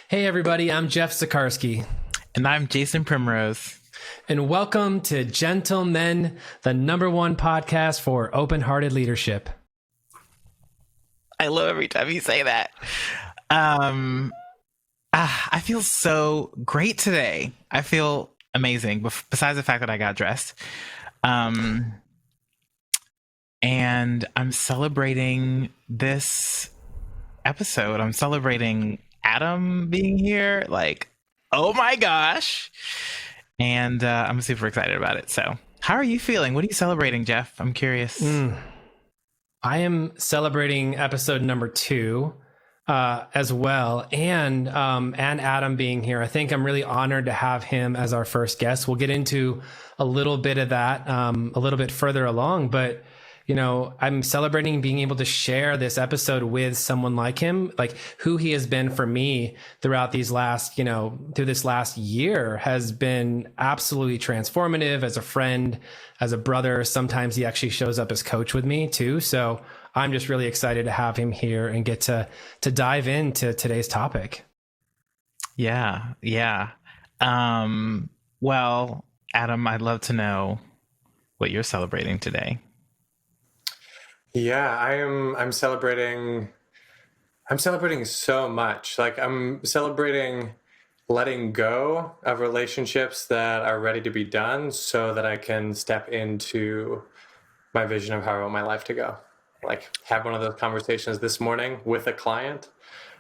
Hey, everybody, I'm Jeff Zakarsky. And I'm Jason Primrose. And welcome to Gentlemen, the #1 podcast for open-hearted leadership. I love every time you say that. I feel so great today. I feel amazing, besides the fact that I got dressed. And I'm celebrating this episode. I'm celebrating Adam being here. Like, oh my gosh. And I'm super excited about it. So, how are you feeling? What are you celebrating, Jeff? I'm curious. I am celebrating episode #2 as well, and Adam being here. I think I'm really honored to have him as our first guest. We'll get into a little bit of that a little bit further along, but you know, I'm celebrating being able to share this episode with someone like him, like who he has been for me throughout these last, through this last year has been absolutely transformative as a friend, as a brother. Sometimes he actually shows up as coach with me too. So I'm just really excited to have him here and get to dive into today's topic. Yeah. Well, Adam, I'd love to know what you're celebrating today. Yeah, I'm celebrating so much. Like I'm celebrating letting go of relationships that are ready to be done so that I can step into my vision of how I want my life to go. Like have one of those conversations this morning with a client.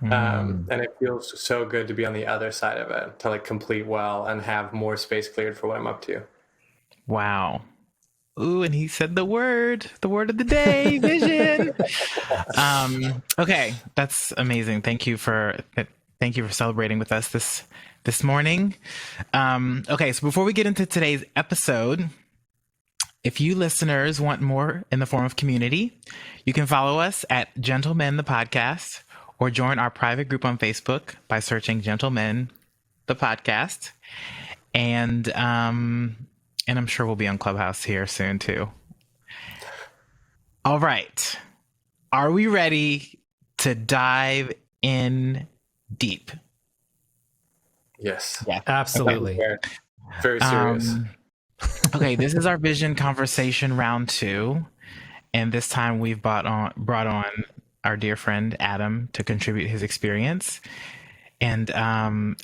And it feels so good to be on the other side of it, to like complete well and have more space cleared for what I'm up to. Wow. Ooh, and he said the word of the day, vision. Okay, that's amazing. Thank you for celebrating with us this morning. Okay, so before we get into today's episode, if you listeners want more in the form of community, you can follow us at Gentlemen the Podcast or join our private group on Facebook by searching Gentlemen the Podcast. And I'm sure we'll be on Clubhouse here soon too. All right. Are we ready to dive in deep? Yes. Yeah, absolutely. Very serious. Okay, this is our vision conversation round 2. And this time we've brought on our dear friend Adam to contribute his experience. And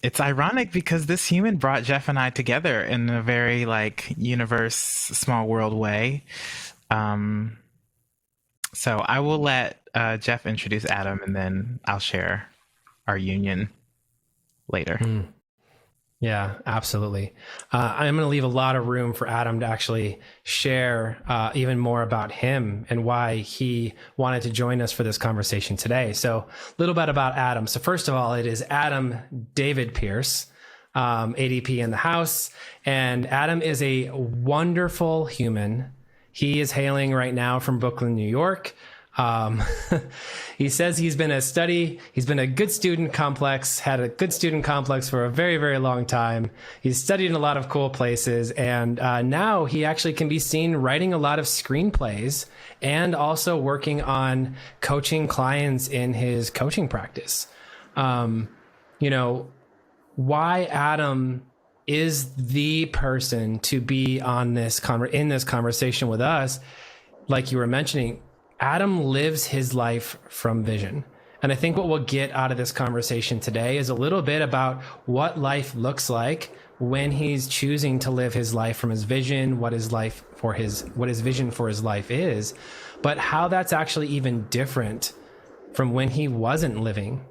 it's ironic because this human brought Jeff and I together in a very like universe, small world way. So I will let Jeff introduce Adam, and then I'll share our union later. Yeah, absolutely. I'm going to leave a lot of room for Adam to actually share even more about him and why he wanted to join us for this conversation today. So a little bit about Adam. So first of all, it is Adam David Pearce, ADP in the house. And Adam is a wonderful human. He is hailing right now from Brooklyn, New York. He says he's been a good student complex, had a good student complex for a very, very long time. He's studied in a lot of cool places. And now he actually can be seen writing a lot of screenplays and also working on coaching clients in his coaching practice. Why Adam is the person to be on in this conversation with us, like you were mentioning. Adam lives his life from vision. And I think what we'll get out of this conversation today is a little bit about what life looks like when he's choosing to live his life from his vision, what his vision for his life is, but how that's actually even different from when he wasn't living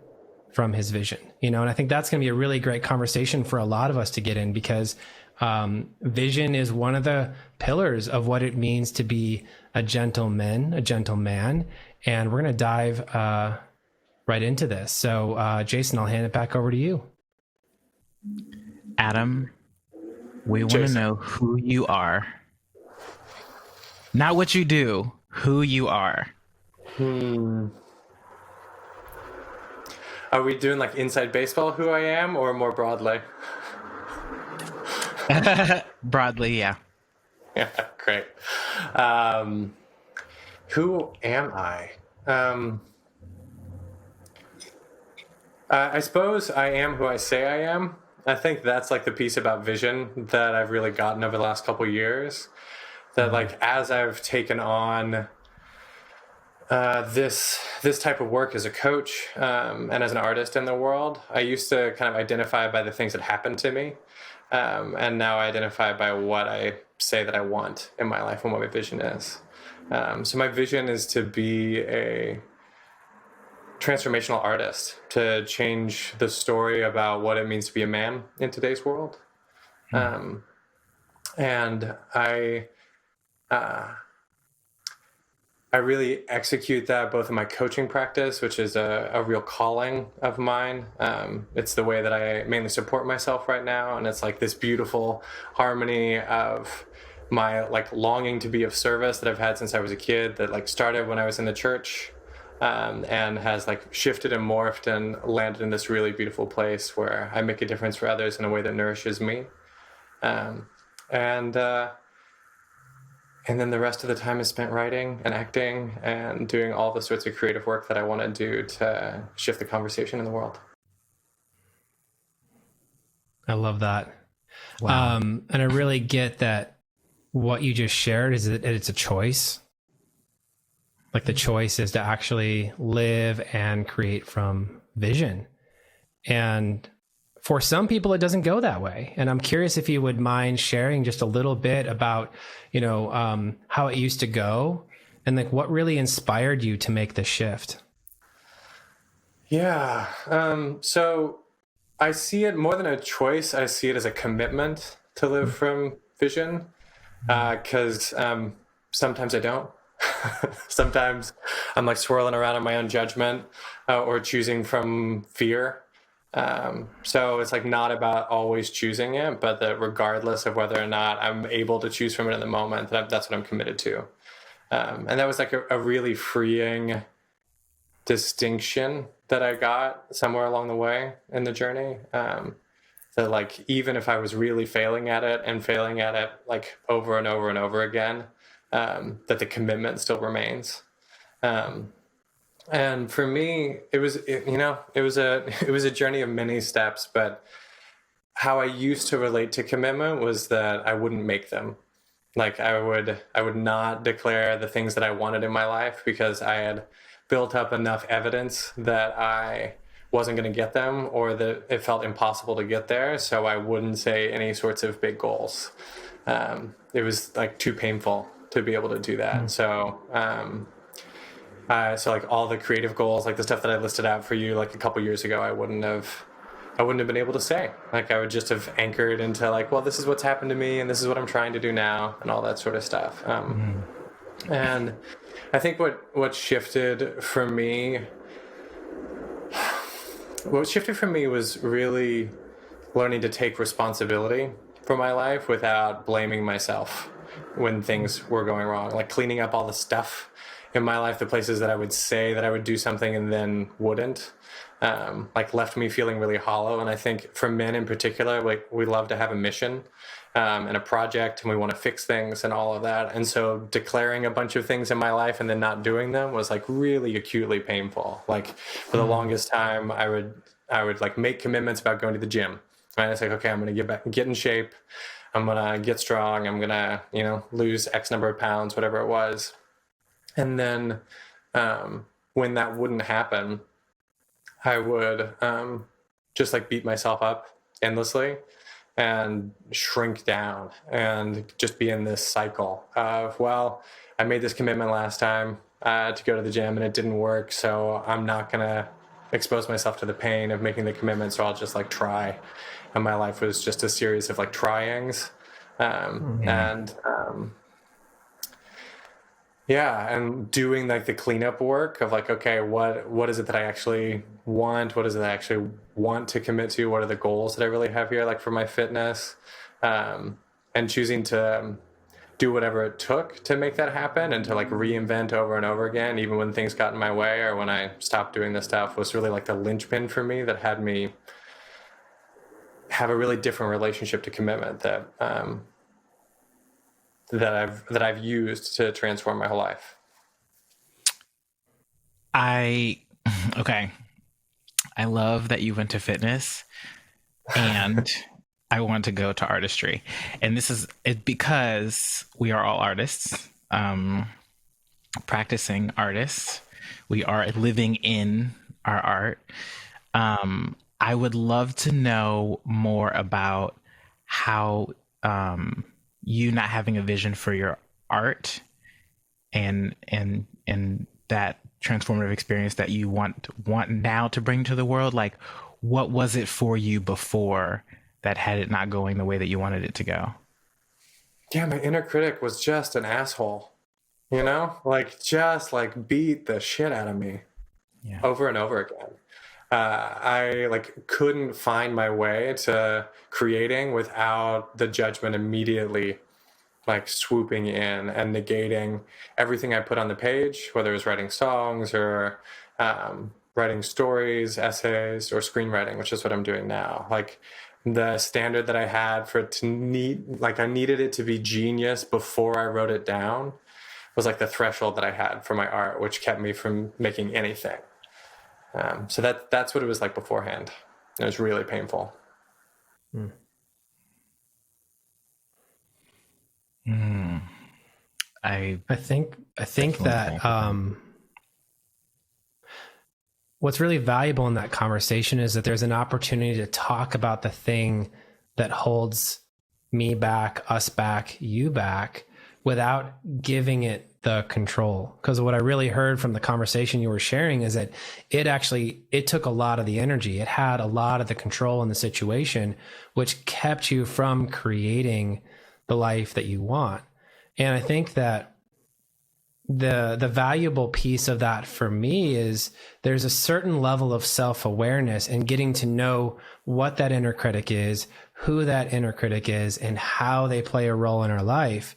from his vision, and I think that's going to be a really great conversation for a lot of us to get in, because vision is one of the pillars of what it means to be a gentleman, and we're going to dive right into this. So, Jason, I'll hand it back over to you. Adam, we want to know who you are. Not what you do, who you are. Are we doing like inside baseball who I am, or more broadly? Broadly, yeah. Yeah, great. Who am I? I suppose I am who I say I am. I think that's like the piece about vision that I've really gotten over the last couple of years. That like as I've taken on this type of work as a coach and as an artist in the world, I used to kind of identify by the things that happened to me, and now I identify by what I say that I want in my life and what my vision is. So my vision is to be a transformational artist, to change the story about what it means to be a man in today's world. And I really execute that both in my coaching practice, which is a real calling of mine. It's the way that I mainly support myself right now. And it's like this beautiful harmony of my like longing to be of service that I've had since I was a kid, that like started when I was in the church, and has like shifted and morphed and landed in this really beautiful place where I make a difference for others in a way that nourishes me. And then the rest of the time is spent writing and acting and doing all the sorts of creative work that I want to do to shift the conversation in the world. I love that. Wow. And I really get that what you just shared is that it's a choice. Like the choice is to actually live and create from vision. And for some people, it doesn't go that way. And I'm curious if you would mind sharing just a little bit about, how it used to go and like what really inspired you to make the shift. Yeah. So I see it more than a choice. I see it as a commitment to live from vision, because sometimes I don't. Sometimes I'm like swirling around in my own judgment, or choosing from fear. So it's like not about always choosing it, but that regardless of whether or not I'm able to choose from it in the moment, that's what I'm committed to. And that was like a really freeing distinction that I got somewhere along the way in the journey. That like, even if I was really failing at it like over and over and over again, that the commitment still remains. And for me, it was a journey of many steps, but how I used to relate to commitment was that I wouldn't make them. Like I would not declare the things that I wanted in my life because I had built up enough evidence that I wasn't going to get them, or that it felt impossible to get there. So I wouldn't say any sorts of big goals. It was like too painful to be able to do that. So like all the creative goals, like the stuff that I listed out for you, like a couple years ago, I wouldn't have been able to say. Like I would just have anchored into like, well, this is what's happened to me and this is what I'm trying to do now and all that sort of stuff. And I think what shifted for me was really learning to take responsibility for my life without blaming myself when things were going wrong, like cleaning up all the stuff in my life, the places that I would say that I would do something and then wouldn't, like left me feeling really hollow. And I think for men in particular, like we love to have a mission and a project, and we want to fix things and all of that. And so declaring a bunch of things in my life and then not doing them was like really acutely painful. Like for the longest time, I would like make commitments about going to the gym. Right? It's like, okay, I'm going to get in shape. I'm going to get strong. I'm going to, lose X number of pounds, whatever it was. And then when that wouldn't happen, I would just like beat myself up endlessly and shrink down and just be in this cycle of, well, I made this commitment last time to go to the gym and it didn't work. So I'm not going to expose myself to the pain of making the commitment. So I'll just like try. And my life was just a series of like tryings. And doing like the cleanup work of like, okay, what is it that I actually want? What is it that I actually want to commit to? What are the goals that I really have here, like for my fitness? And choosing to do whatever it took to make that happen and to like reinvent over and over again, even when things got in my way or when I stopped doing this stuff, was really like the linchpin for me that had me have a really different relationship to commitment that I've used to transform my whole life. Okay. I love that you went to fitness, and I want to go to artistry. And this is it because we are all artists, practicing artists. We are living in our art. I would love to know more about how you not having a vision for your art and that transformative experience that you want now to bring to the world. Like, what was it for you before that had it not going the way that you wanted it to go? Yeah, my inner critic was just an asshole, like just like beat the shit out of me over and over again. I like couldn't find my way to creating without the judgment immediately like swooping in and negating everything I put on the page, whether it was writing songs or writing stories, essays, or screenwriting, which is what I'm doing now. Like the standard that I had for it to I needed it to be genius before I wrote it down was like the threshold that I had for my art, which kept me from making anything. So that's what it was like beforehand. It was really painful. I think that what's really valuable in that conversation is that there's an opportunity to talk about the thing that holds me back, us back, you back, without giving it the control. Because what I really heard from the conversation you were sharing is that it took a lot of the energy. It had a lot of the control in the situation, which kept you from creating the life that you want. And I think that the valuable piece of that for me is there's a certain level of self-awareness and getting to know what that inner critic is, who that inner critic is, and how they play a role in our life.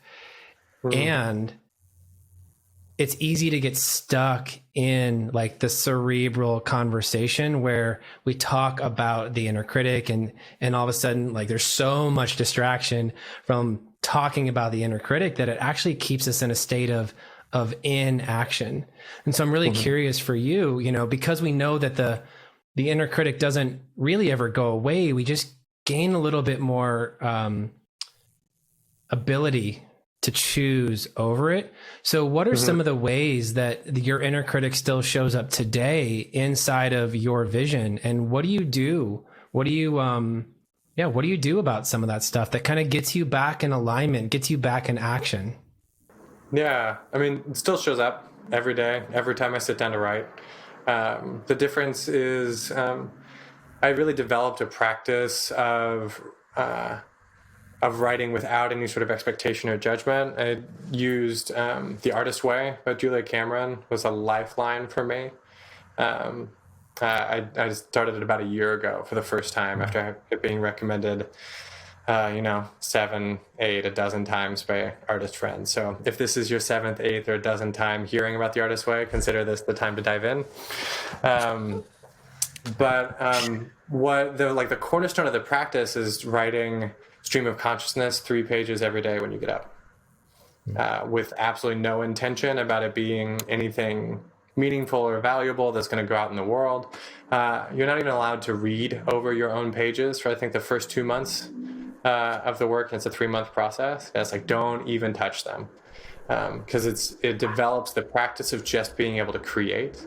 And it's easy to get stuck in like the cerebral conversation where we talk about the inner critic and all of a sudden like there's so much distraction from talking about the inner critic that it actually keeps us in a state of inaction. And so I'm really curious for you, because we know that the inner critic doesn't really ever go away. We just gain a little bit more ability to choose over it. So what are some of the ways that your inner critic still shows up today inside of your vision? And what do you do? What do you do about some of that stuff that kind of gets you back in alignment, gets you back in action? Yeah, I mean, it still shows up every day, every time I sit down to write. The difference is I really developed a practice of writing without any sort of expectation or judgment. I used The Artist Way by Julia Cameron was a lifeline for me. I started it about a year ago for the first time after it being recommended 7, 8, a dozen times by artist friends. So if this is your 7th, 8th, or a dozen time hearing about The Artist Way, consider this the time to dive in. What the cornerstone of the practice is writing stream of consciousness 3 pages every day when you get up, with absolutely no intention about it being anything meaningful or valuable that's going to go out in the world. You're not even allowed to read over your own pages for I think the first 2 months of the work. And it's a 3-month process. And it's like, don't even touch them, because it develops the practice of just being able to create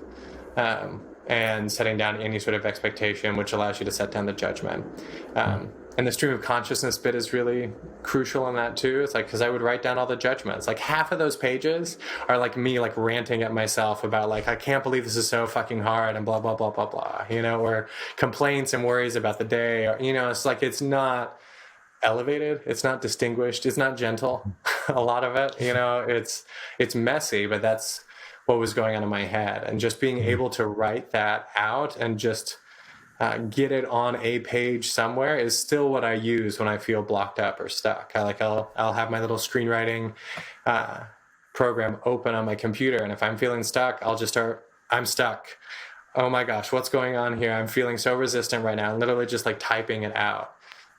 and setting down any sort of expectation, which allows you to set down the judgment. And the stream of consciousness bit is really crucial in that too. It's like, because I would write down all the judgments. Like half of those pages are like me like ranting at myself about like, I can't believe this is so fucking hard and blah, blah, blah, blah, blah, or complaints and worries about the day. Or, it's like, it's not elevated. It's not distinguished. It's not gentle. A lot of it, it's messy, but that's what was going on in my head. And just being able to write that out and just get it on a page somewhere is still what I use when I feel blocked up or stuck. I'll have my little screenwriting program open on my computer, and if I'm feeling stuck, I'll just start, I'm stuck. Oh my gosh, what's going on here? I'm feeling so resistant right now. Literally just like typing it out.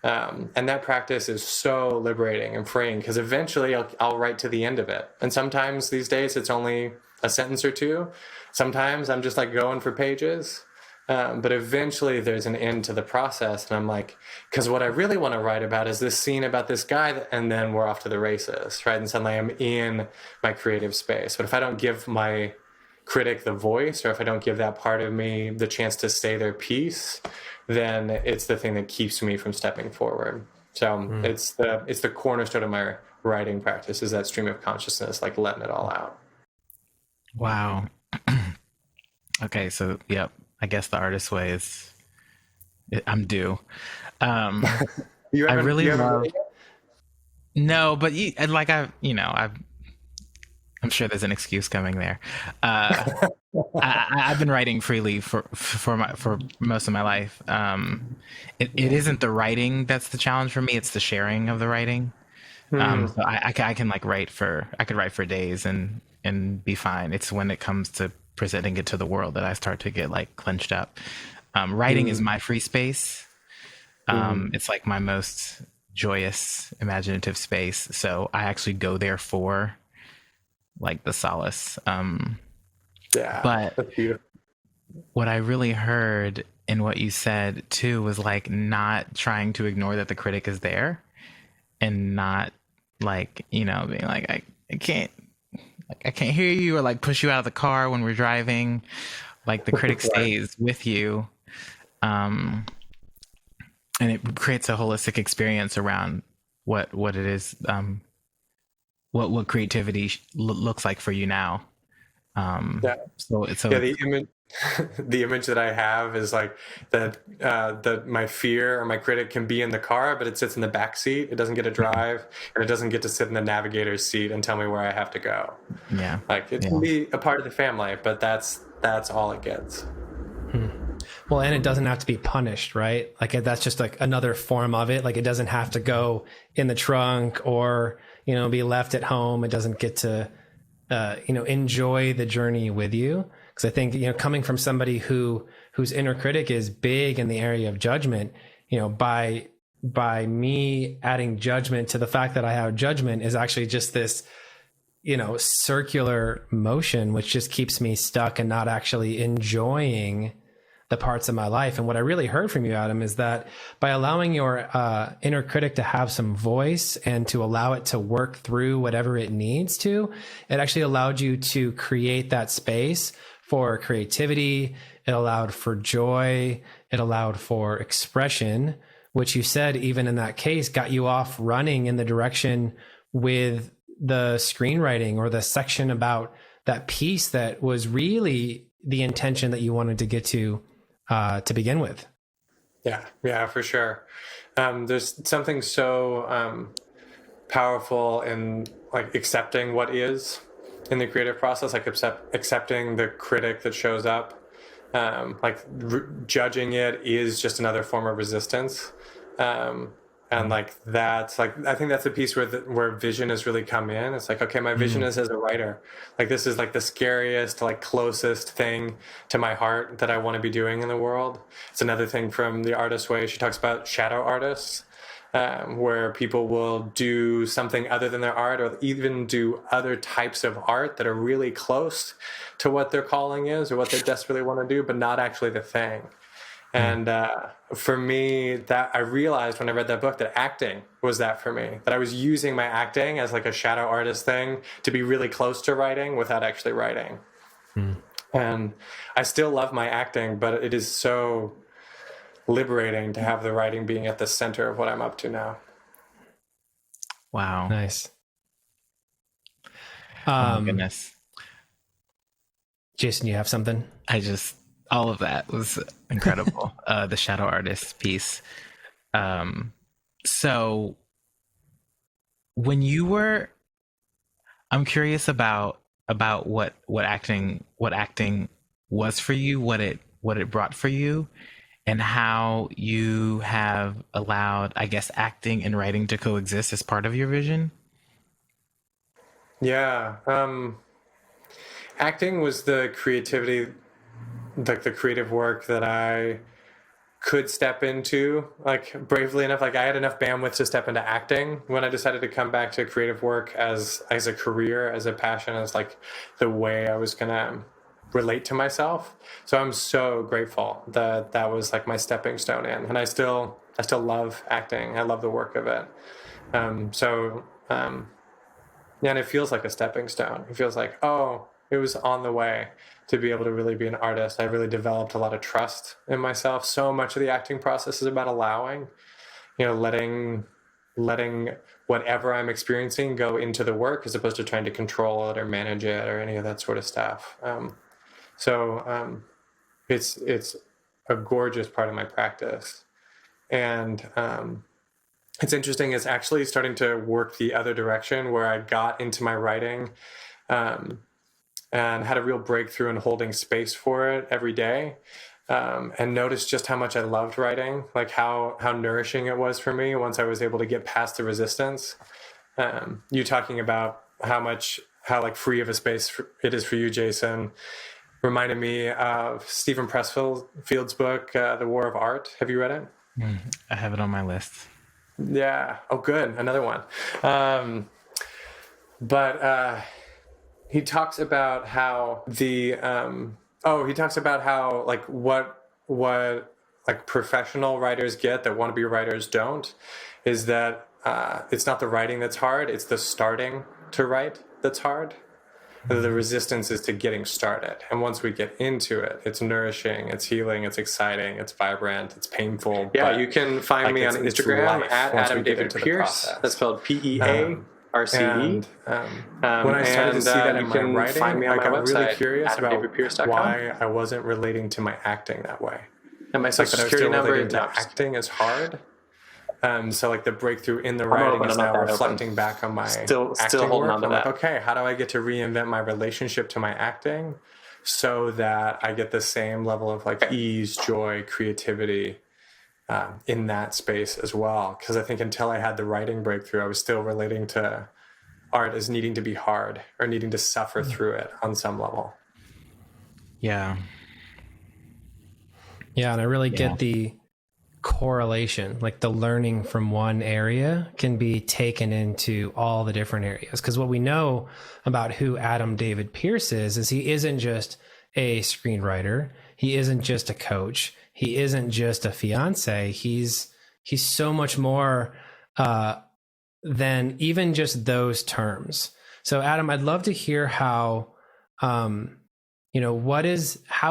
And that practice is so liberating and freeing, because eventually I'll write to the end of it. And sometimes these days it's only a sentence or two. Sometimes I'm just like going for pages. But eventually there's an end to the process. And I'm like, because what I really want to write about is this scene about this guy, and then we're off to the races, right? And suddenly I'm in my creative space. But if I don't give my critic the voice, or if I don't give that part of me the chance to say their piece, then it's the thing that keeps me from stepping forward. So it's the cornerstone of my writing practice, is that stream of consciousness, like letting it all out. Wow. Okay, so yep, I guess the artist way is I'm due. I really love. No, but I'm sure there's an excuse coming there. I've been writing freely for most of my life. It isn't the writing that's the challenge for me; it's the sharing of the writing. So I can write for days and be fine. It's when it comes to presenting it to the world that I start to get clenched up. Writing is my free space. It's like my most joyous, imaginative space. So I actually go there for the solace. Yeah, but that's beautiful. What I really heard in what you said too was not trying to ignore that the critic is there, and not being I can't hear you, or push you out of the car when we're driving. The critic stays with you, and it creates a holistic experience around what it is, what creativity looks like for you now. The image that I have is that my fear or my critic can be in the car, but it sits in the back seat. It doesn't get to drive, and it doesn't get to sit in the navigator's seat and tell me where I have to go. Yeah, it can be a part of the family, but that's all it gets. Well, and it doesn't have to be punished, right? That's just another form of it. It doesn't have to go in the trunk or be left at home. It doesn't get to enjoy the journey with you. Because I think coming from somebody whose inner critic is big in the area of judgment, by me adding judgment to the fact that I have judgment is actually just this circular motion, which just keeps me stuck and not actually enjoying the parts of my life. And what I really heard from you, Adam, is that by allowing your inner critic to have some voice and to allow it to work through whatever it needs to, it actually allowed you to create that space for creativity. It allowed for joy. It allowed for expression, which you said, even in that case, got you off running in the direction with the screenwriting or the section about that piece that was really the intention that you wanted to get to begin with. Yeah, for sure. There's something so powerful in accepting what is in the creative process, accepting the critic that shows up. Judging it is just another form of resistance. And that's I think that's the piece where vision has really come in. It's okay, my vision is as a writer. This is the scariest, closest thing to my heart that I want to be doing in the world. It's another thing from The Artist's Way. She talks about shadow artists, where people will do something other than their art, or even do other types of art that are really close to what their calling is or what they desperately want to do, but not actually the thing. And for me, that I realized when I read that book that acting was that for me, that I was using my acting as a shadow artist thing to be really close to writing without actually writing. And I still love my acting, but it is so liberating to have the writing being at the center of what I'm up to now. Wow. Nice. Oh my goodness. Jason, you have something? All of that was incredible. The shadow artist piece. So when you were, I'm curious about what acting was for you, what it brought for you, and how you have allowed, I guess, acting and writing to coexist as part of your vision. Yeah. Acting was the creativity, the creative work that I could step into bravely enough. I had enough bandwidth to step into acting when I decided to come back to creative work as a career, as a passion, as the way I was gonna relate to myself. So I'm so grateful that that was like my stepping stone in, and I still love acting. I love the work of it. Yeah, and it feels like a stepping stone. It feels like, oh, it was on the way to be able to really be an artist. I really developed a lot of trust in myself. So much of the acting process is about allowing, letting whatever I'm experiencing go into the work, as opposed to trying to control it or manage it or any of that sort of stuff. It's a gorgeous part of my practice. And it's interesting, it's actually starting to work the other direction, where I got into my writing and had a real breakthrough in holding space for it every day, and noticed just how much I loved writing, like how nourishing it was for me once I was able to get past the resistance. You talking about how like free of a space it is for you, Jason, reminded me of Stephen Pressfield's book, The War of Art. Have you read it? I have it on my list. Yeah. Oh, good. Another one. But he talks about how like what like professional writers get that wannabe writers don't, is that it's not the writing that's hard, it's the starting to write that's hard. The resistance is to getting started. And once we get into it, it's nourishing, it's healing, it's exciting, it's vibrant, it's painful. Yeah, you can find me on Instagram at Adam David Pearce. That's spelled Pearce. When I started to see that in my writing, I got really curious about why I wasn't relating to my acting that way. And my social security number is acting is hard. So like the breakthrough in the writing is now reflecting back on my still acting holding work. on to I'm that. like, okay, how do I get to reinvent my relationship to my acting so that I get the same level of like ease, joy, creativity in that space as well? Because I think until I had the writing breakthrough, I was still relating to art as needing to be hard or needing to suffer through it on some level. Yeah. Yeah, and I really get the correlation, like the learning from one area can be taken into all the different areas. Because what we know about who Adam David Pearce is he isn't just a screenwriter, he isn't just a coach, he isn't just a fiance, he's so much more than even just those terms. So Adam, I'd love to hear how how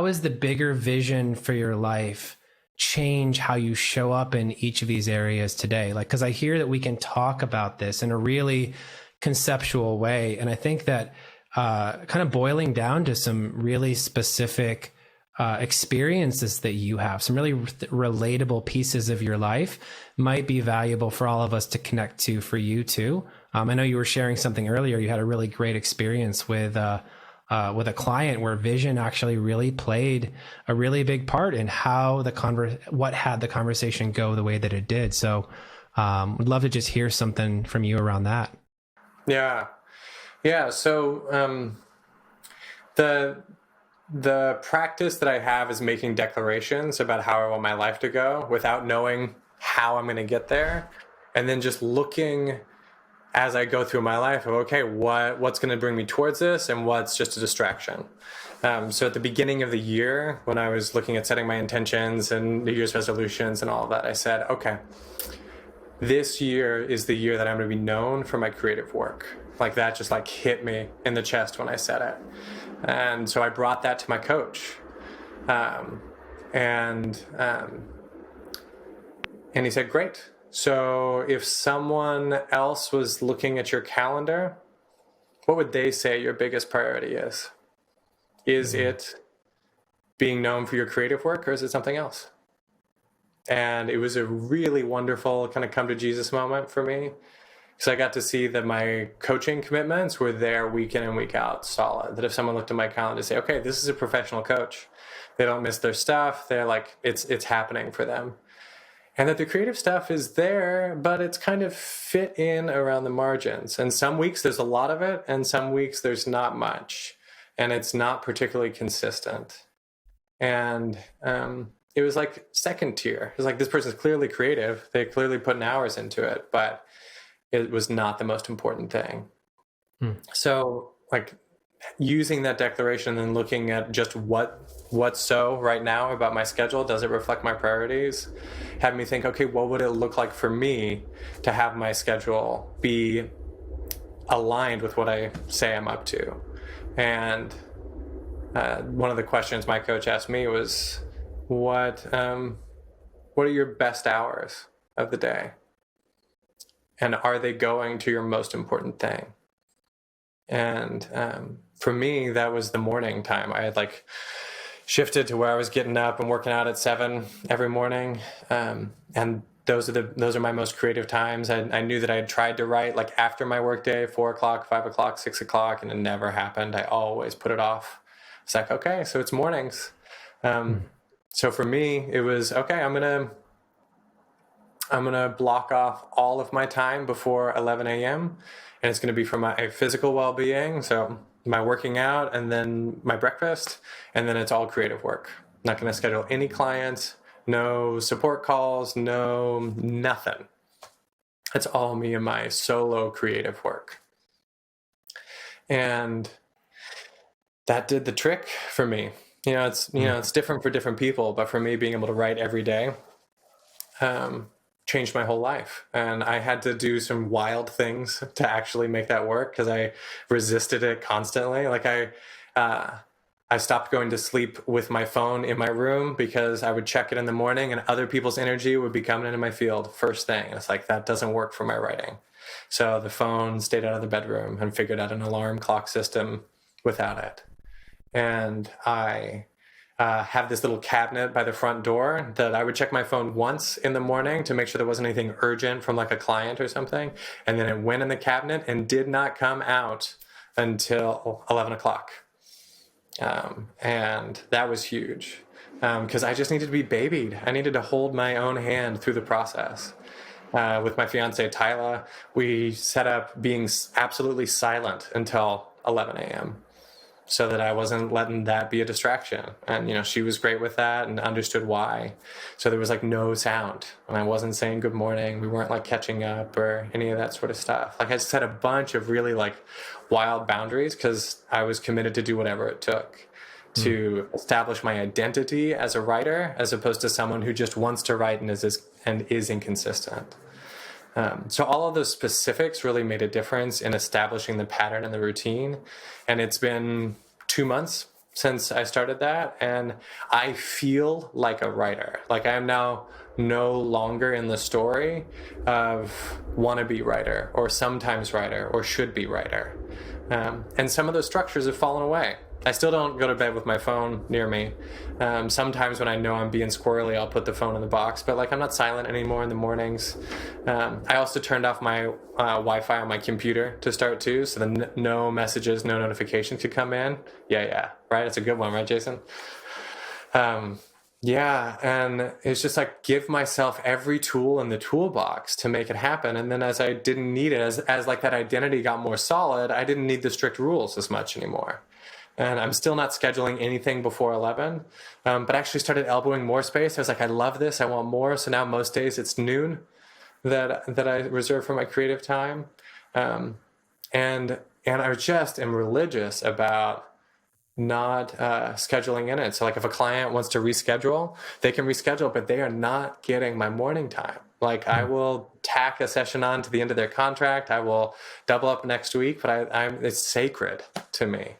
is the bigger vision for your life change how you show up in each of these areas today? Like, because I hear that we can talk about this in a really conceptual way. And I think that kind of boiling down to some really specific experiences that you have, some really relatable pieces of your life might be valuable for all of us to connect to, for you too. I know you were sharing something earlier. You had a really great experience with a client where vision actually really played a really big part in how what had the conversation go the way that it did. So would love to just hear something from you around that. Yeah. So the practice that I have is making declarations about how I want my life to go without knowing how I'm going to get there. And then just looking as I go through my life of, okay, what's going to bring me towards this and what's just a distraction. So at the beginning of the year, when I was looking at setting my intentions and New Year's resolutions and all of that, I said, okay, this year is the year that I'm going to be known for my creative work. Like that just like hit me in the chest when I said it. And so I brought that to my coach. And he said, great. So if someone else was looking at your calendar, what would they say your biggest priority is? Is it being known for your creative work, or is it something else? And it was a really wonderful kind of come to Jesus moment for me, because I got to see that my coaching commitments were there week in and week out, solid. That if someone looked at my calendar and say, okay, this is a professional coach, they don't miss their stuff, they're like, it's happening for them. And that the creative stuff is there, but it's kind of fit in around the margins. And some weeks there's a lot of it, and some weeks there's not much. And it's not particularly consistent. And it was like second tier. It was like, this person's clearly creative. They clearly put hours into it, but it was not the most important thing. So like using that declaration and looking at just what's so right now about my schedule, does it reflect my priorities, had me think, okay, what would it look like for me to have my schedule be aligned with what I say I'm up to? And one of the questions my coach asked me was, what are your best hours of the day? And are they going to your most important thing? And for me, that was the morning time. I had like shifted to where I was getting up and working out at 7 every morning. And those are my most creative times. I knew that I had tried to write like after my workday, 4 o'clock, 5 o'clock, 6 o'clock, and it never happened. I always put it off. It's like, okay, so it's mornings. So for me, it was, okay, I'm gonna block off all of my time before 11 a.m. and it's gonna be for my physical well-being. So my working out and then my breakfast, and then it's all creative work. I'm not gonna schedule any clients, no support calls, no nothing. It's all me and my solo creative work. And that did the trick for me. It's different for different people, but for me, being able to write every day changed my whole life. And I had to do some wild things to actually make that work because I resisted it constantly. Like I stopped going to sleep with my phone in my room because I would check it in the morning and other people's energy would be coming into my field first thing. And it's like, that doesn't work for my writing. So the phone stayed out of the bedroom and figured out an alarm clock system without it. And I have this little cabinet by the front door that I would check my phone once in the morning to make sure there wasn't anything urgent from like a client or something. And then it went in the cabinet and did not come out until 11 o'clock. And that was huge because I just needed to be babied. I needed to hold my own hand through the process. With my fiance, Tyla, we set up being absolutely silent until 11 a.m. so that I wasn't letting that be a distraction. And, she was great with that and understood why. So there was like no sound and I wasn't saying good morning. We weren't like catching up or any of that sort of stuff. Like I set a bunch of really like wild boundaries because I was committed to do whatever it took to establish my identity as a writer, as opposed to someone who just wants to write and is inconsistent. So all of those specifics really made a difference in establishing the pattern and the routine. And it's been 2 months since I started that. And I feel like a writer. Like I am now no longer in the story of wannabe writer or sometimes writer or should be writer. And some of those structures have fallen away. I still don't go to bed with my phone near me. Sometimes when I know I'm being squirrely, I'll put the phone in the box, but like I'm not silent anymore in the mornings. I also turned off my Wi-Fi on my computer to start too, so then no messages, no notifications could come in. Yeah, right? It's a good one, right, Jason? Yeah, and it's just like give myself every tool in the toolbox to make it happen. And then as I didn't need it, as like that identity got more solid, I didn't need the strict rules as much anymore. And I'm still not scheduling anything before 11, but actually started elbowing more space. I was like, I love this. I want more. So now most days it's noon that I reserve for my creative time. And I just am religious about not scheduling in it. So like if a client wants to reschedule, they can reschedule, but they are not getting my morning time. Like I will tack a session on to the end of their contract. I will double up next week, but it's sacred to me.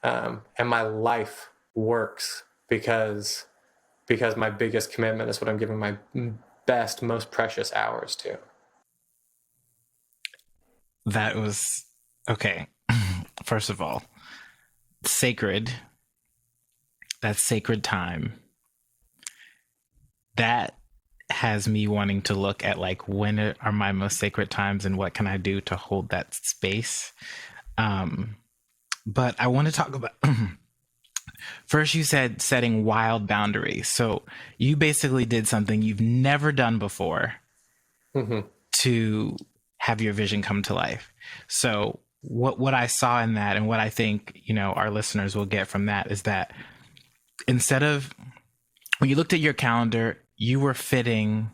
And my life works because my biggest commitment is what I'm giving my best, most precious hours to. That was okay. First of all, sacred. That's sacred time. That has me wanting to look at like when are my most sacred times and what can I do to hold that space. But I want to talk about first, you said setting wild boundaries. So you basically did something you've never done before to have your vision come to life. So what I saw in that and what I think, our listeners will get from that is that instead of when you looked at your calendar, you were fitting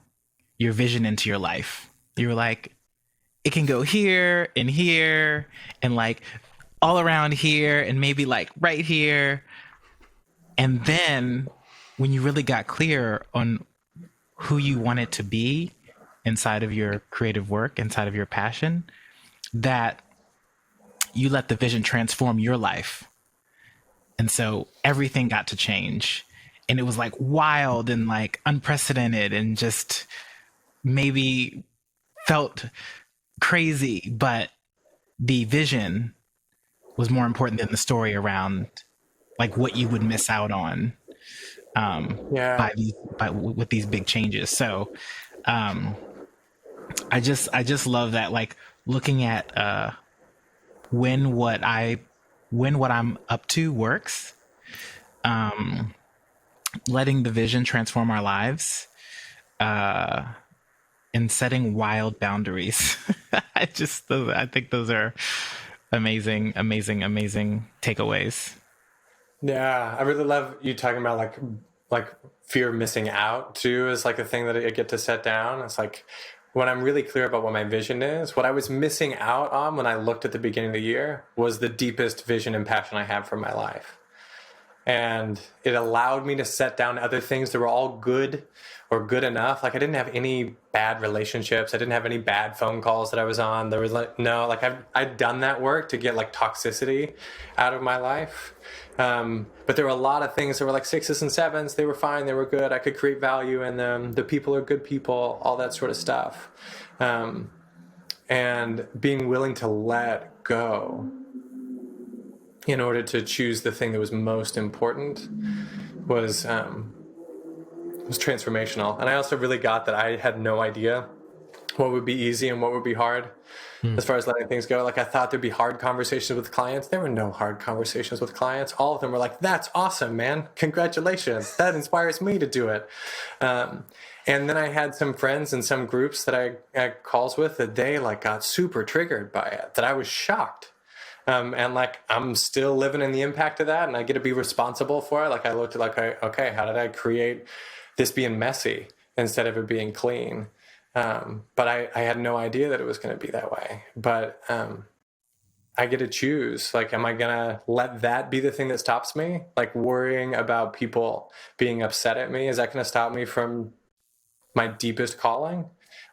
your vision into your life. You were like, it can go here and like, all around here and maybe like right here. And then when you really got clear on who you wanted to be inside of your creative work, inside of your passion, that you let the vision transform your life. And so everything got to change. And it was like wild and like unprecedented and just maybe felt crazy, but the vision was more important than the story around like what you would miss out on with these big changes. So I just love that, like looking at when what I'm up to works, letting the vision transform our lives, and setting wild boundaries. I think those are amazing takeaways. Yeah, I really love you talking about like fear of missing out too is like a thing that I get to set down. It's like when I'm really clear about what my vision is, what I was missing out on when I looked at the beginning of the year was the deepest vision and passion I have for my life. And it allowed me to set down other things that were all good or good enough. Like I didn't have any bad relationships. I didn't have any bad phone calls that I was on. There was I'd done that work to get like toxicity out of my life. But there were a lot of things that were like 6s and 7s. They were fine. They were good. I could create value in them. The people are good people, all that sort of stuff. And being willing to let go in order to choose the thing that was most important was transformational. And I also really got that I had no idea what would be easy and what would be hard as far as letting things go. Like I thought there'd be hard conversations with clients. There were no hard conversations with clients. All of them were like, that's awesome, man. Congratulations. That inspires me to do it. And then I had some friends and some groups that I had calls with that they like got super triggered by it, that I was shocked. And like, I'm still living in the impact of that and I get to be responsible for it. Like I looked at like, okay, how did I create this being messy instead of it being clean? But I had no idea that it was going to be that way. But I get to choose. Like, am I going to let that be the thing that stops me? Like worrying about people being upset at me, is that going to stop me from my deepest calling?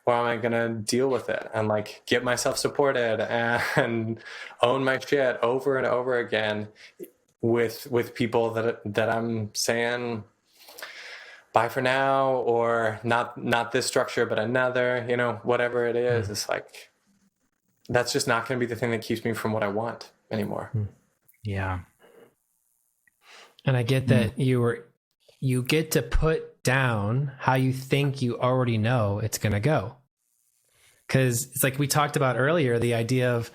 Or am I going to deal with it and like get myself supported and own my shit over and over again with people that I'm saying bye for now, or not this structure, but another, whatever it is. It's like, that's just not going to be the thing that keeps me from what I want anymore. Yeah. And I get that you get to put down how you think you already know it's going to go. Because it's like we talked about earlier, the idea of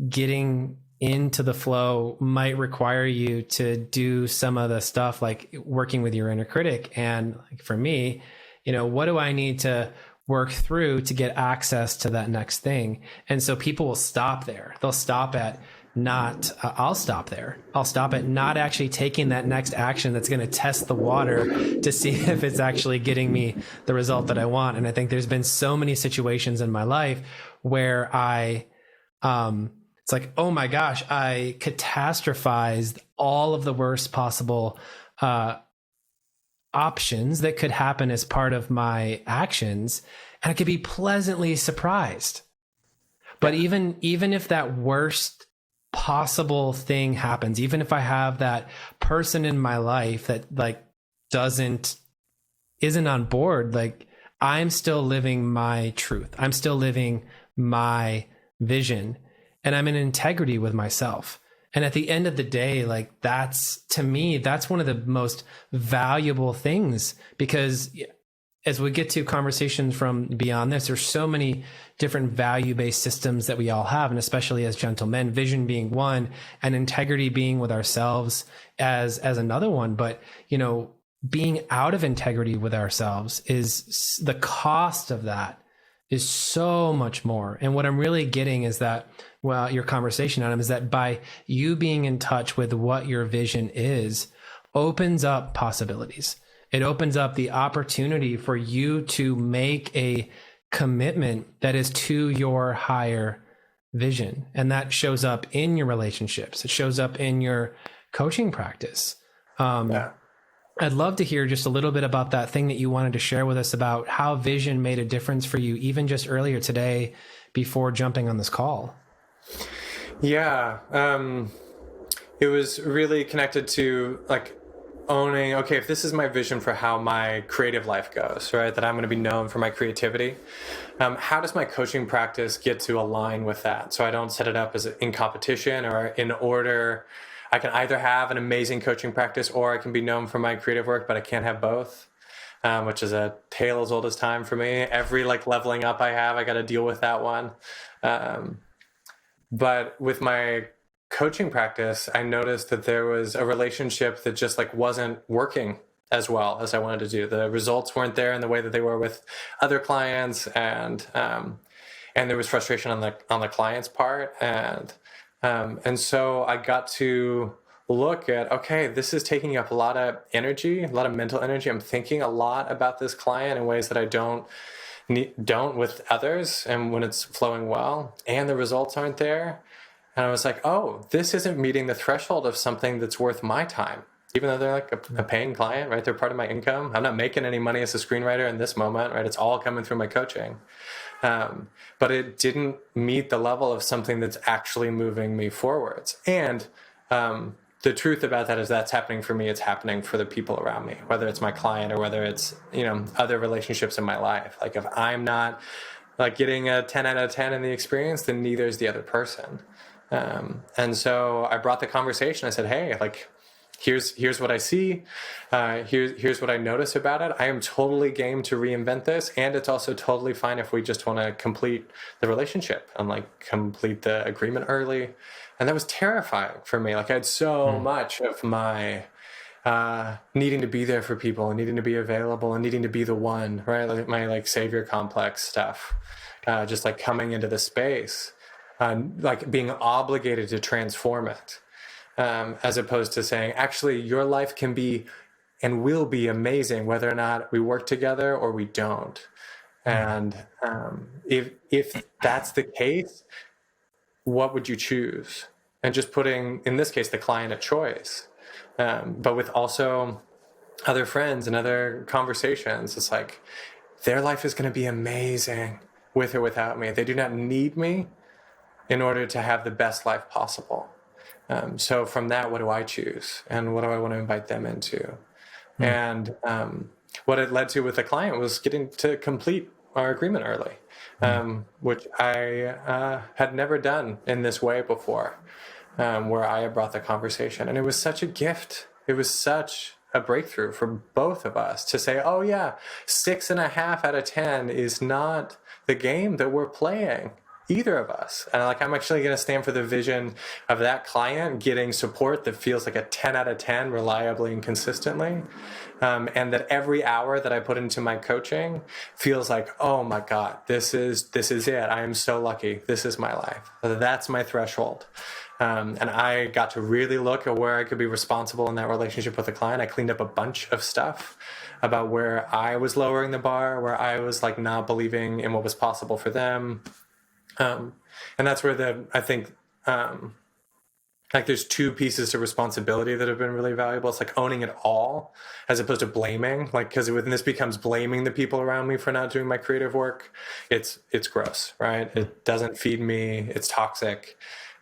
getting into the flow might require you to do some of the stuff like working with your inner critic. And like for me, what do I need to work through to get access to that next thing? And so people will stop there. They'll stop at I'll stop there. I'll stop at not actually taking that next action that's going to test the water to see if it's actually getting me the result that I want. And I think there's been so many situations in my life where it's like, oh my gosh, I catastrophized all of the worst possible options that could happen as part of my actions. And I could be pleasantly surprised. But even if that worst possible thing happens, even if I have that person in my life that like isn't on board, like I'm still living my truth. I'm still living my vision, and I'm in integrity with myself. And at the end of the day, like to me, that's one of the most valuable things, because as we get to conversations from beyond this, there's so many different value-based systems that we all have, and especially as gentlemen, vision being one, and integrity being with ourselves as another one. But, being out of integrity with ourselves is the cost of that is so much more. And what I'm really getting is that, well, your conversation, Adam, is that by you being in touch with what your vision is, opens up possibilities. It opens up the opportunity for you to make a commitment that is to your higher vision, and that shows up in your relationships. It shows up in your coaching practice. I'd love to hear just a little bit about that thing that you wanted to share with us about how vision made a difference for you, even just earlier today before jumping on this call. Yeah. It was really connected to like owning, okay, if this is my vision for how my creative life goes, right, that I'm going to be known for my creativity, how does my coaching practice get to align with that? So I don't set it up as in competition or in order. I can either have an amazing coaching practice or I can be known for my creative work, but I can't have both, which is a tale as old as time for me. Every like leveling up I have, I got to deal with that one. But with my coaching practice, I noticed that there was a relationship that just like wasn't working as well as I wanted to do. The results weren't there in the way that they were with other clients, and there was frustration on the client's part, and so I got to look at, okay, this is taking up a lot of energy, a lot of mental energy. I'm thinking a lot about this client in ways that I don't with others, and when it's flowing well, and the results aren't there. And I was like, oh, this isn't meeting the threshold of something that's worth my time, even though they're like a paying client, right? They're part of my income. I'm not making any money as a screenwriter in this moment, right? It's all coming through my coaching. But it didn't meet the level of something that's actually moving me forwards. And the truth about that is that's happening for me. It's happening for the people around me, whether it's my client or whether it's, other relationships in my life. Like if I'm not like getting a 10 out of 10 in the experience, then neither is the other person. And so I brought the conversation. I said, hey, like, here's what I see. Here's what I notice about it. I am totally game to reinvent this. And it's also totally fine if we just want to complete the relationship and like complete the agreement early. And that was terrifying for me. Like I had so much of my, needing to be there for people and needing to be available and needing to be the one, right? Like my like savior complex stuff, just like coming into the space. Like being obligated to transform it, as opposed to saying, actually, your life can be and will be amazing whether or not we work together or we don't. And if that's the case, what would you choose? And just putting, in this case, the client a choice, but with also other friends and other conversations, it's like their life is going to be amazing with or without me. They do not need me in order to have the best life possible. So from that, what do I choose? And what do I want to invite them into? And what it led to with the client was getting to complete our agreement early, which I had never done in this way before, where I had brought the conversation. And it was such a gift. It was such a breakthrough for both of us to say, oh yeah, 6.5 out of 10 is not the game that we're playing. Either of us. And like, I'm actually going to stand for the vision of that client getting support that feels like a 10 out of 10 reliably and consistently. And that every hour that I put into my coaching feels like, oh my God, this is it. I am so lucky. This is my life. That's my threshold. And I got to really look at where I could be responsible in that relationship with the client. I cleaned up a bunch of stuff about where I was lowering the bar, where I was like not believing in what was possible for them. And that's where I think, like there's two pieces to responsibility that have been really valuable. It's like owning it all as opposed to blaming, like, cause when this becomes blaming the people around me for not doing my creative work, it's gross, right? It doesn't feed me. It's toxic.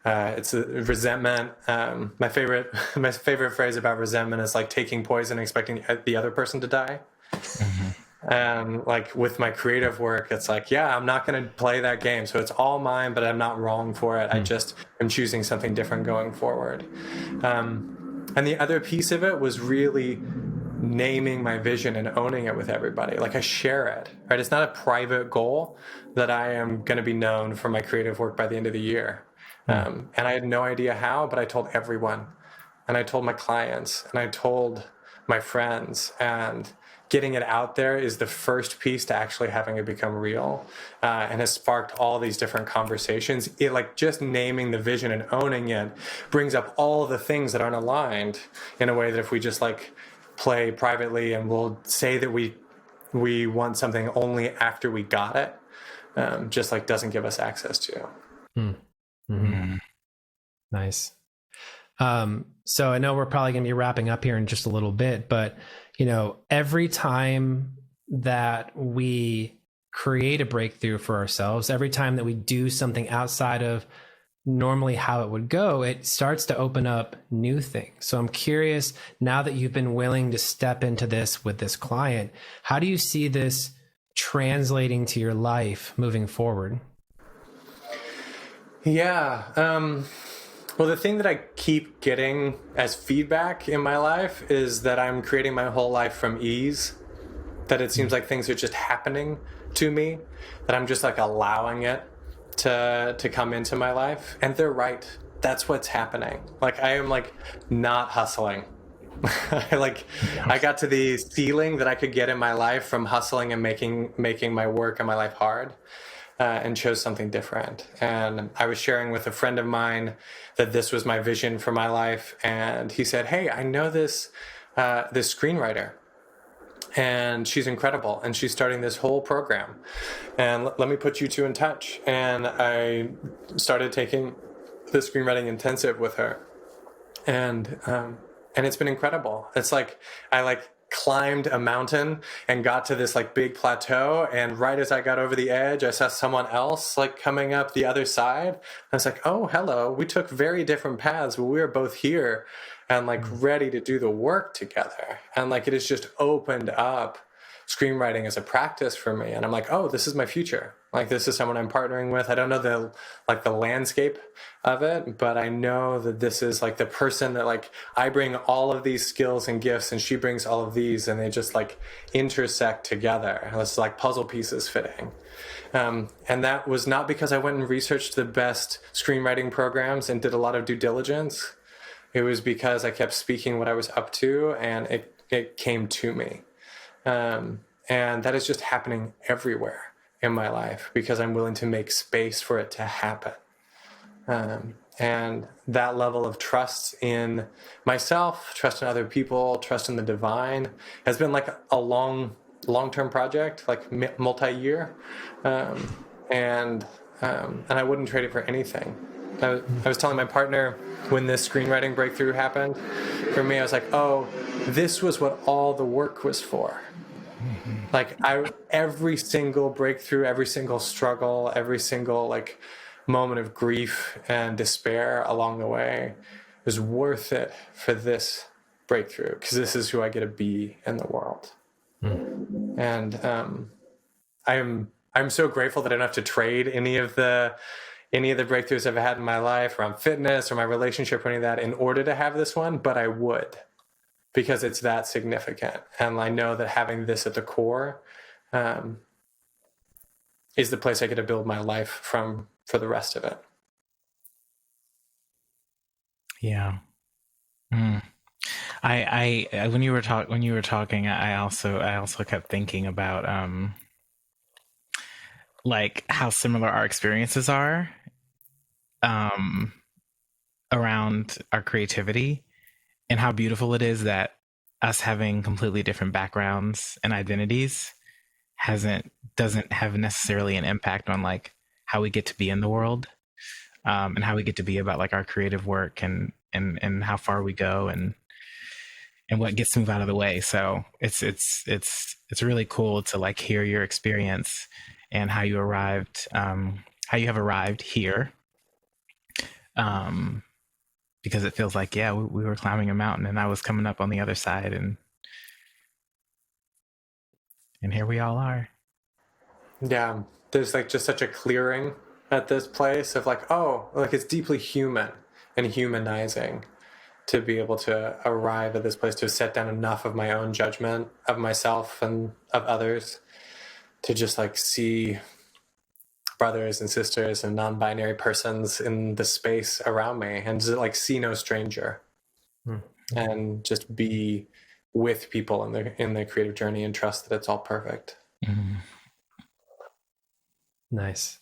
It's a resentment. My favorite phrase about resentment is like taking poison and expecting the other person to die. Mm-hmm. Like with my creative work, it's like, yeah, I'm not going to play that game. So it's all mine, but I'm not wrong for it. I just am choosing something different going forward. And the other piece of it was really naming my vision and owning it with everybody. Like I share it, right? It's not a private goal that I am going to be known for my creative work by the end of the year. And I had no idea how, but I told everyone, and I told my clients, and I told my friends, and getting it out there is the first piece to actually having it become real, and has sparked all these different conversations. It like just naming the vision and owning it brings up all the things that aren't aligned in a way that if we just like play privately and we'll say that we want something only after we got it, just like doesn't give us access to. Mm-hmm. Nice. So I know we're probably going to be wrapping up here in just a little bit, but every time that we create a breakthrough for ourselves, every time that we do something outside of normally how it would go, it starts to open up new things. So I'm curious, now that you've been willing to step into this with this client, how do you see this translating to your life moving forward? Yeah. Well, the thing that I keep getting as feedback in my life is that I'm creating my whole life from ease, that it seems like things are just happening to me, that I'm just like allowing it to come into my life. And they're right. That's what's happening. Like, I am like not hustling. I got to the ceiling that I could get in my life from hustling and making my work and my life hard. And chose something different. And I was sharing with a friend of mine that this was my vision for my life. And he said, "Hey, I know this screenwriter, and she's incredible. And she's starting this whole program. And let me put you two in touch." And I started taking the screenwriting intensive with her. And it's been incredible. It's like, I climbed a mountain and got to this like big plateau, and right as I got over the edge, I saw someone else like coming up the other side. I was like, "Oh, hello, we took very different paths, but we were both here and like ready to do the work together." And like, it has just opened up screenwriting as a practice for me, and I'm like, "Oh, this is my future. Like, this is someone I'm partnering with." I don't know the landscape of it, but I know that this is like the person that like I bring all of these skills and gifts, and she brings all of these, and they just like intersect together. It's like puzzle pieces fitting. And that was not because I went and researched the best screenwriting programs and did a lot of due diligence. It was because I kept speaking what I was up to, and it came to me. And that is just happening everywhere in my life because I'm willing to make space for it to happen. And that level of trust in myself, trust in other people, trust in the divine has been like a long-term project, like multi-year. And I wouldn't trade it for anything. I was telling my partner when this screenwriting breakthrough happened for me, I was like, "Oh, this was what all the work was for." Like, every single breakthrough, every single struggle, every single like moment of grief and despair along the way was worth it for this breakthrough, because this is who I get to be in the world. And I'm so grateful that I don't have to trade any of the breakthroughs I've had in my life around fitness or my relationship or any of that in order to have this one, but I would, because it's that significant. And I know that having this at the core is the place I get to build my life from for the rest of it. Yeah. I when you were talking, I also kept thinking about like how similar our experiences are around our creativity, and how beautiful it is that us having completely different backgrounds and identities doesn't have necessarily an impact on like how we get to be in the world, and how we get to be about like our creative work and how far we go and what gets moved out of the way. So it's really cool to like hear your experience and how you have arrived here. Because it feels like, yeah, we were climbing a mountain and I was coming up on the other side, and here we all are. Yeah, there's like just such a clearing at this place of like, oh, like it's deeply human and humanizing to be able to arrive at this place, to set down enough of my own judgment of myself and of others to just like see brothers and sisters and non-binary persons in the space around me, and to like see no stranger, and just be with people in their creative journey and trust that it's all perfect. Nice.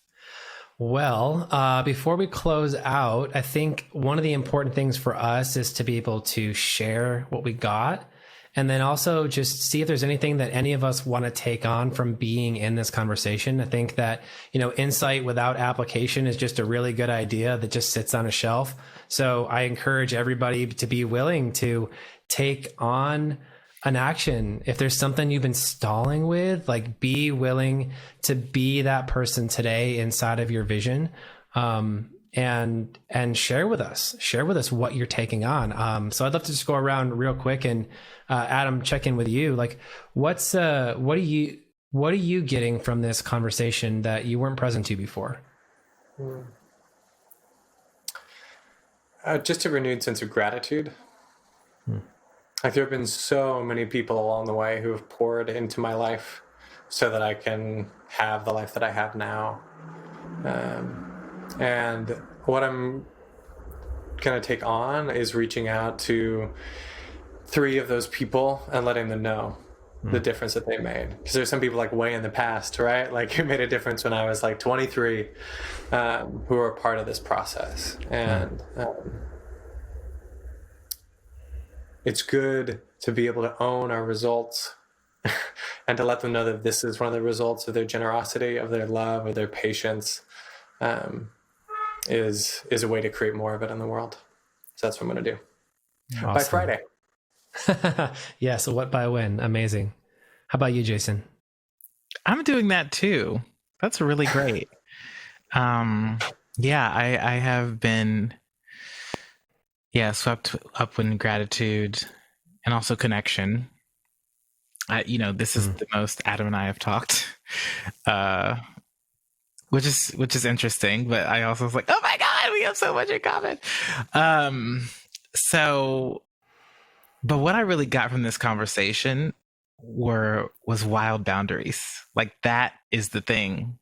Well, before we close out, I think one of the important things for us is to be able to share what we got And then also just see if there's anything that any of us want to take on from being in this conversation. I think that, insight without application is just a really good idea that just sits on a shelf. So I encourage everybody to be willing to take on an action. If there's something you've been stalling with, like, be willing to be that person today inside of your vision. And share with us what you're taking on. So I'd love to just go around real quick and, Adam, check in with you. Like, what are you getting from this conversation that you weren't present to before? Just a renewed sense of gratitude. Like, there have been so many people along the way who have poured into my life so that I can have the life that I have now. And what I'm going to take on is reaching out to 3 of those people and letting them know the difference that they made. Because there's some people, like, way in the past, right? Like, who made a difference when I was like 23, who are part of this process. And it's good to be able to own our results and to let them know that this is one of the results of their generosity, of their love, of their patience. Is a way to create more of it in the world. So that's what I'm going to do. Awesome. By Friday. Yeah. So what by when? Amazing. How about you, Jason? I'm doing that too. That's really great. I have been, swept up in gratitude and also connection. This is the most Adam and I have talked, which is interesting, but I also was like, oh my God, we have so much in common. But what I really got from this conversation was wild boundaries. Like, that is the thing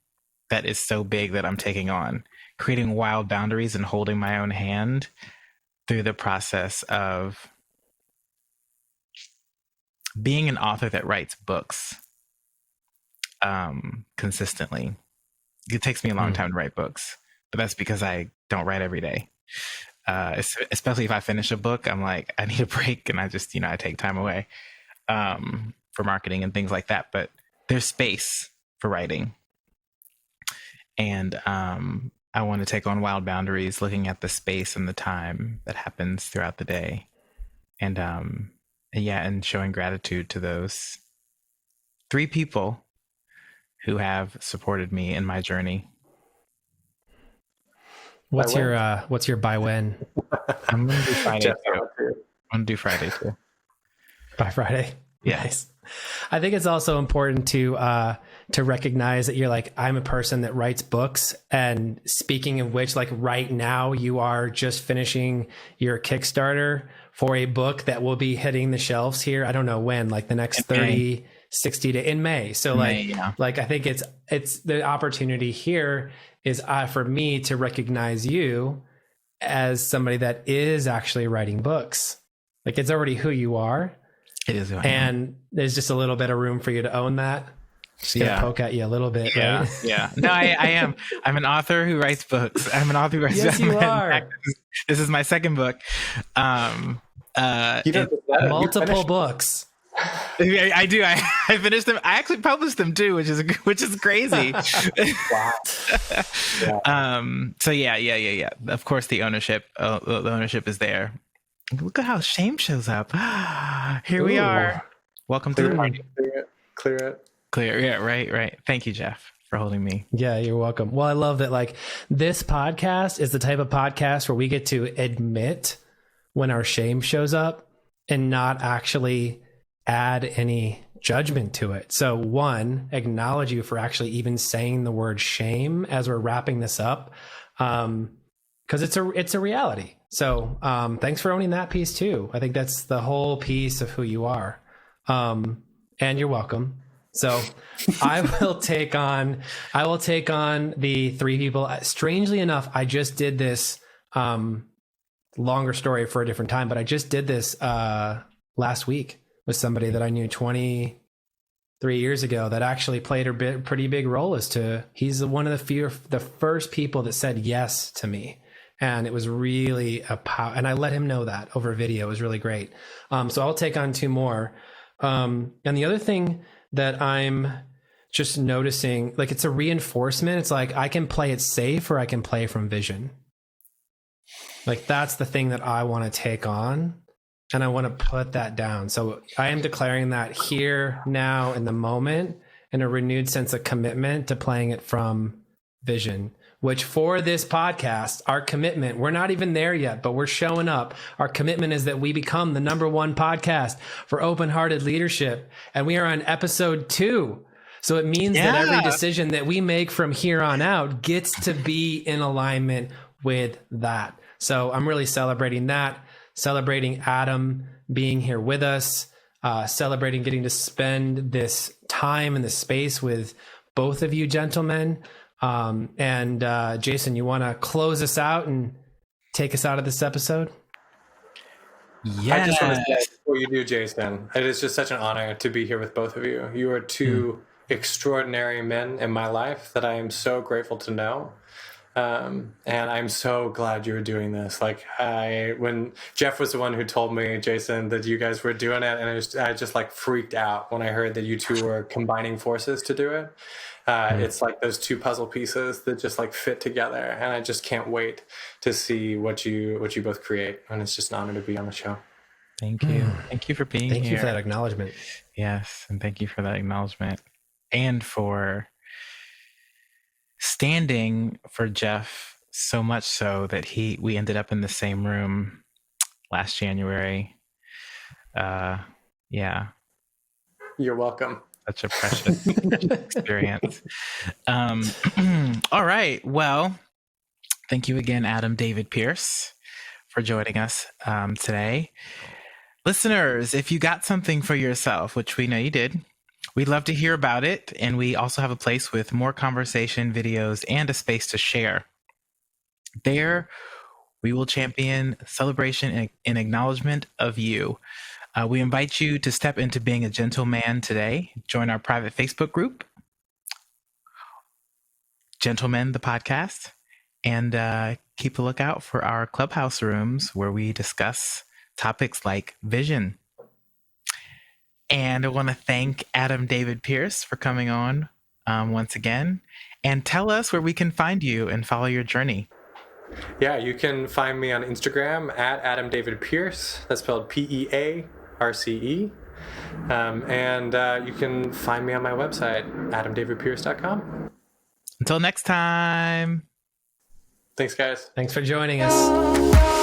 that is so big that I'm taking on, creating wild boundaries and holding my own hand through the process of being an author that writes books consistently. It takes me a long time to write books, but that's because I don't write every day. Especially if I finish a book, I'm like, I need a break, and I just, I take time away for marketing and things like that. But there's space for writing. And I want to take on wild boundaries, looking at the space and the time that happens throughout the day. And showing gratitude to those 3 people who have supported me in my journey. What's your by when? I'm gonna do Friday too. By Friday. Yeah. Nice. I think it's also important to recognize that you're like, I'm a person that writes books. And speaking of which, like, right now you are just finishing your Kickstarter for a book that will be hitting the shelves here. I don't know when, like the next 30, 60 to in May. So like I think it's the opportunity here is for me to recognize you as somebody that is actually writing books. Like, it's already who you are. It is who I am. And there's just a little bit of room for you to own that. Just gonna poke at you a little bit, right? Yeah. No, I am. I'm an author who writes books. I'm an author who writes Yes, you are. This is my second book. Multiple books. I do. I finished them. I actually published them too, which is crazy. Wow. So yeah. Of course, the ownership is there. Look at how shame shows up. Here we are. Welcome to the party. Clear. Yeah. Right. Thank you, Jeff, for holding me. Yeah, you're welcome. Well, I love that. Like, this podcast is the type of podcast where we get to admit when our shame shows up and not actually add any judgment to it. So, one, acknowledge you for actually even saying the word shame as we're wrapping this up, because it's a reality. So thanks for owning that piece too. I think that's the whole piece of who you are, and you're welcome. So I will take on the 3 people. Strangely enough, I just did this longer story for a different time, but I just did this last week with somebody that I knew 23 years ago that actually played a pretty big role he's one of the first people that said yes to me. And it was really and I let him know that over video. It was really great. So I'll take on 2 more. And the other thing that I'm just noticing, like, it's a reinforcement. It's like, I can play it safe or I can play from vision. Like, that's the thing that I want to take on, and I want to put that down. So I am declaring that here, now, in the moment, and a renewed sense of commitment to playing it from vision, which for this podcast, our commitment, we're not even there yet, but we're showing up. Our commitment is that we become the #1 podcast for open-hearted leadership. And we are on episode 2. So it means that every decision that we make from here on out gets to be in alignment with that. So I'm really celebrating that, celebrating Adam being here with us, celebrating getting to spend this time in the space with both of you gentlemen. And Jason, you want to close us out and take us out of this episode? Yeah. I just want to say before you do, Jason, it is just such an honor to be here with both of you. You are 2 extraordinary men in my life that I am so grateful to know. And I'm so glad you were doing this. Like, when Jeff was the one who told me, Jason, that you guys were doing it, and I just like freaked out when I heard that you 2 were combining forces to do it. It's like those 2 puzzle pieces that just like fit together, and I just can't wait to see what you both create. And it's just an honor to be on the show. Thank you. Thank you for being here. Thank you for that acknowledgement. Yes, and thank you for that acknowledgement, and for standing for Jeff so much so that we ended up in the same room last January. Yeah. You're welcome. Such a precious experience. All right. Well, thank you again, Adam David Pearce, for joining us today. Listeners, if you got something for yourself, which we know you did, we'd love to hear about it. And we also have a place with more conversation, videos, and a space to share. There, we will champion celebration and acknowledgement of you. We invite you to step into being a gentleman today. Join our private Facebook group, Gentlemen, the podcast, and keep a lookout for our clubhouse rooms where we discuss topics like vision. And I want to thank Adam David Pearce for coming on once again, and tell us where we can find you and follow your journey. Yeah, you can find me on Instagram at Adam David Pearce. That's spelled Pearce. And you can find me on my website, adamdavidpearce.com. Until next time. Thanks, guys. Thanks for joining us.